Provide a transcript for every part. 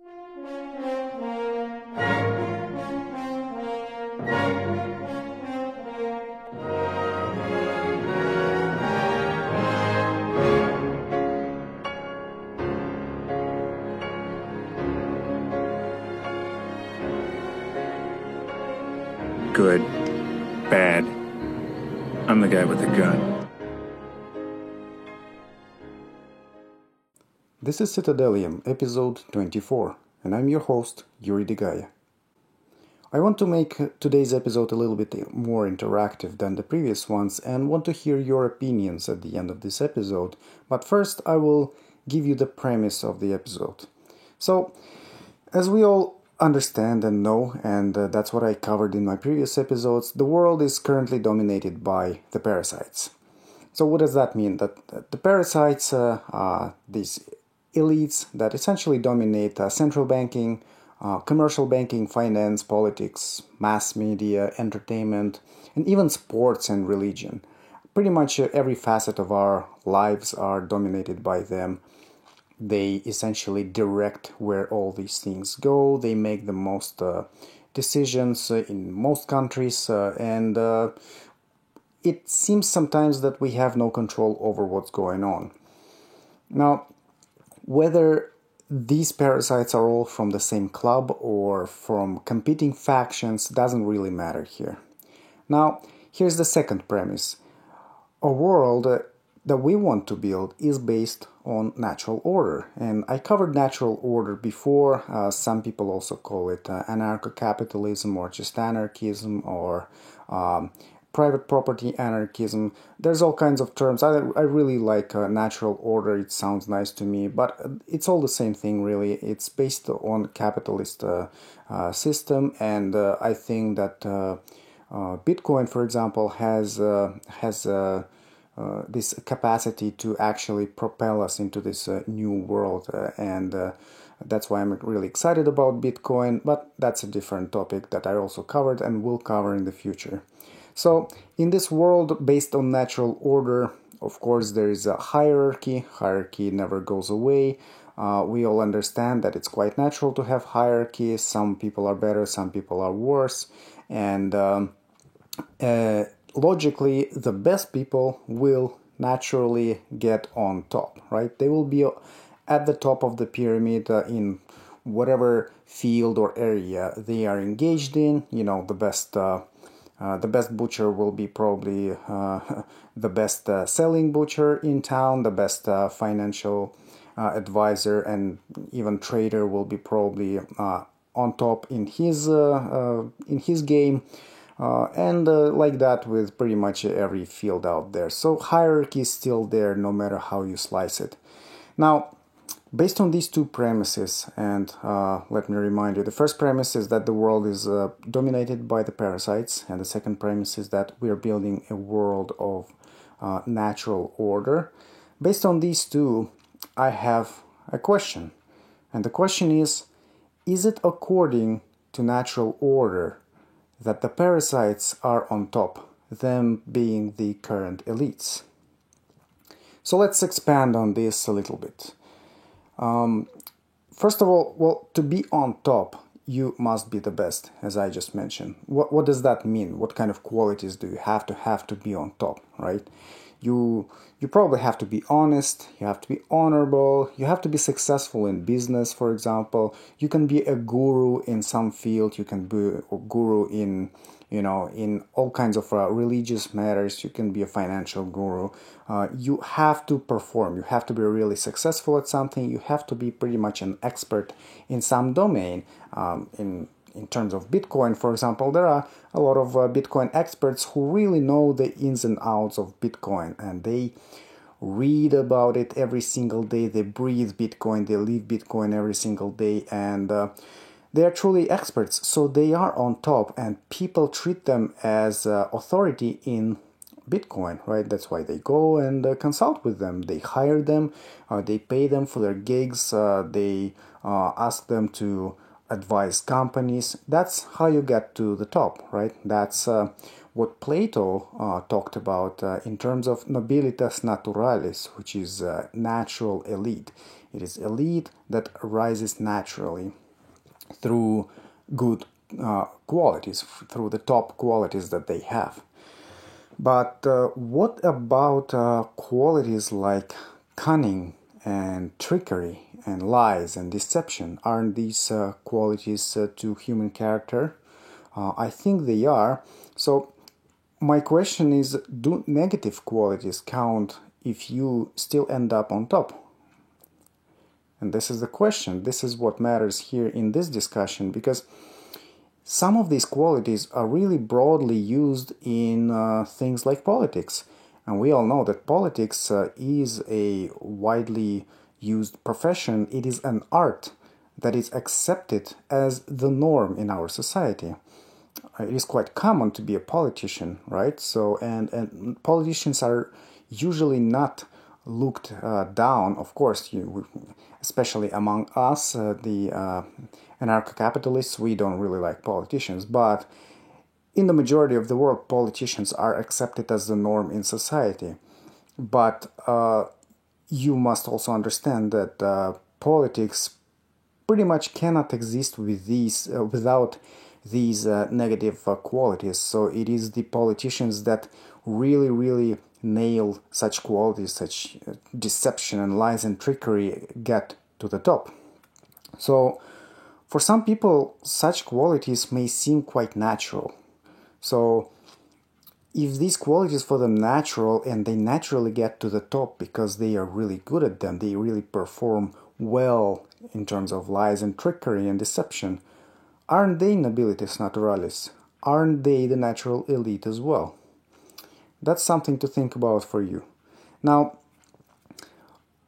Good, bad. I'm the guy with the gun. This is Citadelium, episode 24, and I'm your host, Yuri Degaya. I want to make today's episode a little bit more interactive than the previous ones and want to hear your opinions at the end of this episode, but first I will give you the premise of the episode. So, as we all understand and know, and that's what I covered in my previous episodes, the world is currently dominated by the parasites. So what does that mean? That the parasites are these elites that essentially dominate central banking, commercial banking, finance, politics, mass media, entertainment, and even sports and religion. Pretty much every facet of our lives are dominated by them. They essentially direct where all these things go. They make the most decisions in most countries, and it seems sometimes that we have no control over what's going on. Now, whether these parasites are all from the same club or from competing factions doesn't really matter here. Now, here's the second premise. A world that we want to build is based on natural order. And I covered natural order before. Some people also call it anarcho-capitalism or just anarchism or private property anarchism. There's all kinds of terms. I really like natural order. It sounds nice to me, but it's all the same thing really. It's based on capitalist system, and I think that Bitcoin, for example, has this capacity to actually propel us into this new world, and that's why I'm really excited about Bitcoin, but that's a different topic that I also covered and will cover in the future. So, in this world based on natural order, of course, there is a hierarchy. Hierarchy never goes away. We all understand that it's quite natural to have hierarchy. Some people are better, some people are worse, and logically, the best people will naturally get on top, right? They will be at the top of the pyramid in whatever field or area they are engaged in. You know, the best butcher will be probably the best selling butcher in town. The best financial advisor and even trader will be probably on top in his game. And like that with pretty much every field out there. So hierarchy is still there no matter how you slice it. Now, based on these two premises, and let me remind you, the first premise is that the world is dominated by the parasites, and the second premise is that we are building a world of natural order. Based on these two, I have a question. And the question is it according to natural order that the parasites are on top, them being the current elites? So let's expand on this a little bit. First of all, well, to be on top, you must be the best, as I just mentioned. What does that mean? What kind of qualities do you have to be on top, right? You probably have to be honest, you have to be honorable, you have to be successful in business, for example. You can be a guru in some field, you can be a guru in all kinds of religious matters, you can be a financial guru. You have to perform, you have to be really successful at something, you have to be pretty much an expert in some domain. In terms of Bitcoin, for example, there are a lot of Bitcoin experts who really know the ins and outs of Bitcoin, and they read about it every single day, they breathe Bitcoin, they live Bitcoin every single day, and they are truly experts, so they are on top, and people treat them as authority in Bitcoin, right? That's why they go and consult with them. They hire them, they pay them for their gigs, they ask them to advise companies. That's how you get to the top, right? That's what Plato talked about in terms of nobilitas naturalis, which is natural elite. It is elite that arises naturally through good qualities, through the top qualities that they have. But what about qualities like cunning and trickery and lies and deception? Aren't these qualities to human character? I think they are. So my question is, do negative qualities count if you still end up on top? And this is the question. This is what matters here in this discussion, because some of these qualities are really broadly used in things like politics. And we all know that politics is a widely used profession. It is an art that is accepted as the norm in our society. It is quite common to be a politician, right? So, and politicians are usually not looked down, of course, especially among us, the anarcho-capitalists. We don't really like politicians, but in the majority of the world, politicians are accepted as the norm in society. But you must also understand that politics pretty much cannot exist with without these negative qualities. So it is the politicians that really nail such qualities, such deception and lies and trickery, get to the top. So for some people, such qualities may seem quite natural. So if these qualities for them natural and they naturally get to the top because they are really good at them, they really perform well in terms of lies and trickery and deception, aren't they nobilitas naturalis? Aren't they the natural elite as well? That's something to think about for you. Now,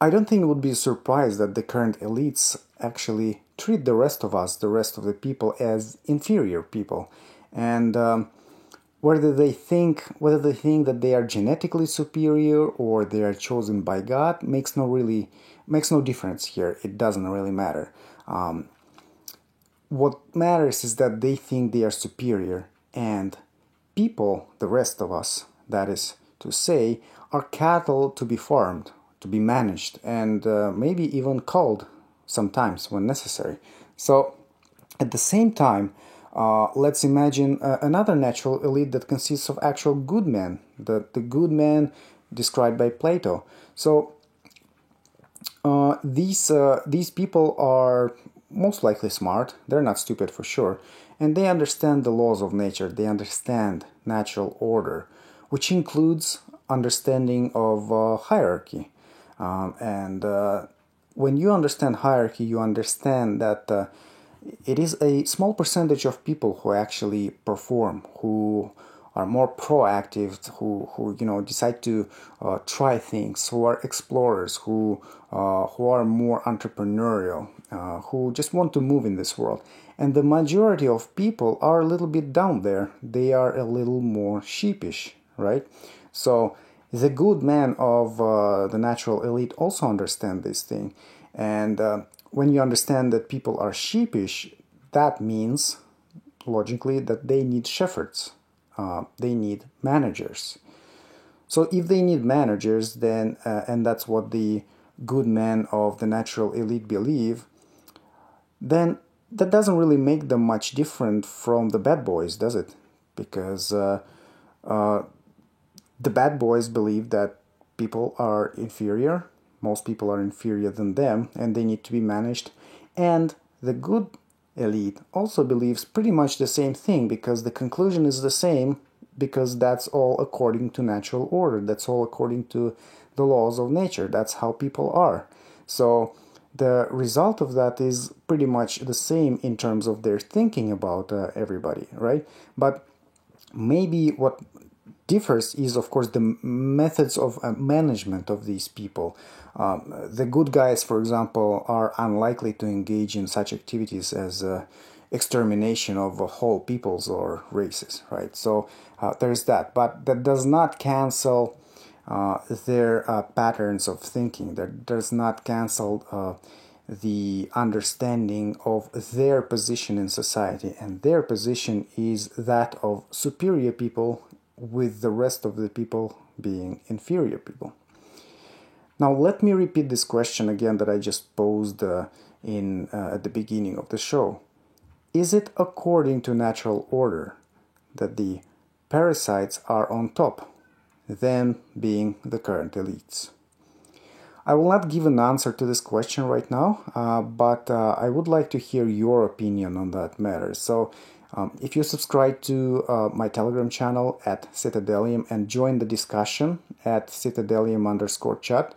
I don't think it would be a surprise that the current elites actually treat the rest of us, the rest of the people, as inferior people. And whether they think that they are genetically superior or they are chosen by God makes no difference here. It doesn't really matter. What matters is that they think they are superior, and people, the rest of us, that is to say, are cattle to be farmed, to be managed, and maybe even culled sometimes when necessary. So, at the same time, let's imagine another natural elite that consists of actual good men, the good men described by Plato. So, these people are most likely smart. They're not stupid for sure, and they understand the laws of nature. They understand natural order, which includes understanding of hierarchy. And when you understand hierarchy, you understand that it is a small percentage of people who actually perform, who are more proactive, who decide to try things, who are explorers, who are more entrepreneurial, who just want to move in this world. And the majority of people are a little bit down there. They are a little more sheepish, right? So the good men of the natural elite also understand this thing. And when you understand that people are sheepish, that means, logically, that they need shepherds. They need managers. So if they need managers, then, and that's what the good men of the natural elite believe, then that doesn't really make them much different from the bad boys, does it? Because the bad boys believe that people are inferior, most people are inferior than them, and they need to be managed. And the good elite also believes pretty much the same thing, because the conclusion is the same, because that's all according to natural order, that's all according to the laws of nature, that's how people are. So the result of that is pretty much the same in terms of their thinking about everybody, right? But maybe what differs is, of course, the methods of management of these people. The good guys, for example, are unlikely to engage in such activities as extermination of whole peoples or races, right? So there's that. But that does not cancel their patterns of thinking. That does not cancel the understanding of their position in society. And their position is that of superior people with the rest of the people being inferior people. Now let me repeat this question again that I just posed at the beginning of the show. Is it according to natural order that the parasites are on top, them being the current elites? I will not give an answer to this question right now, but I would like to hear your opinion on that matter. So if you subscribe to my Telegram channel at Citadelium and join the discussion at Citadelium_chat,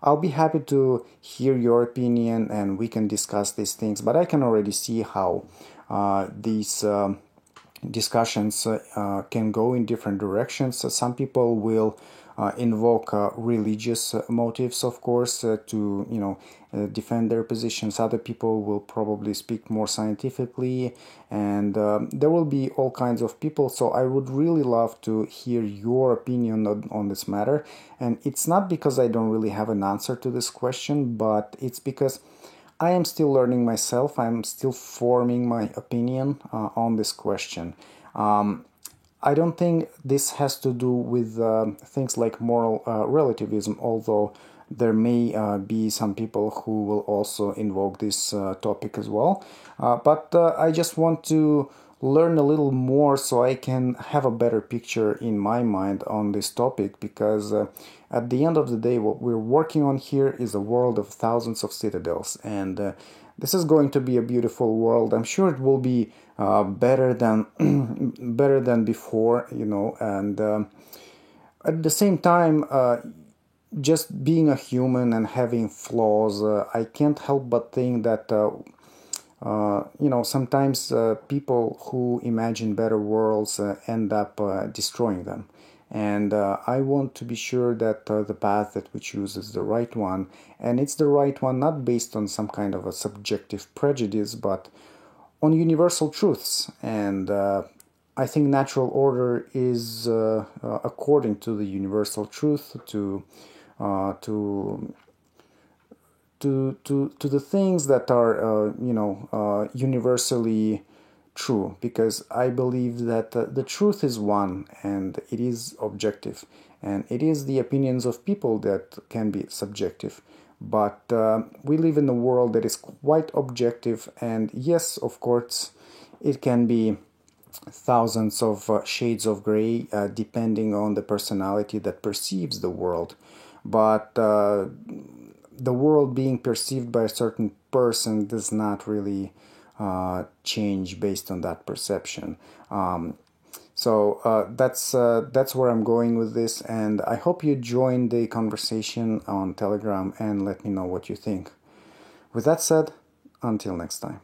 I'll be happy to hear your opinion and we can discuss these things. But I can already see how these discussions can go in different directions. So some people will invoke religious motives, of course, to defend their positions. Other people will probably speak more scientifically, and there will be all kinds of people. So I would really love to hear your opinion on this matter. And it's not because I don't really have an answer to this question, but it's because I am still learning myself. I'm still forming my opinion on this question. I don't think this has to do with things like moral relativism, although there may be some people who will also invoke this topic as well. But I just want to learn a little more so I can have a better picture in my mind on this topic, because at the end of the day, what we're working on here is a world of thousands of citadels, and this is going to be a beautiful world. I'm sure it will be better than better than before, and at the same time, just being a human and having flaws, I can't help but think that sometimes people who imagine better worlds end up destroying them. And I want to be sure that the path that we choose is the right one. And it's the right one not based on some kind of a subjective prejudice, but on universal truths. And I think natural order is according to the universal truth, to the things that are universally true, because I believe that the truth is one and it is objective, and it is the opinions of people that can be subjective. But we live in a world that is quite objective, and yes, of course, it can be thousands of shades of gray depending on the personality that perceives the world. But the world being perceived by a certain person does not really change based on that perception. So that's where I'm going with this, and I hope you join the conversation on Telegram and let me know what you think. With that said, until next time.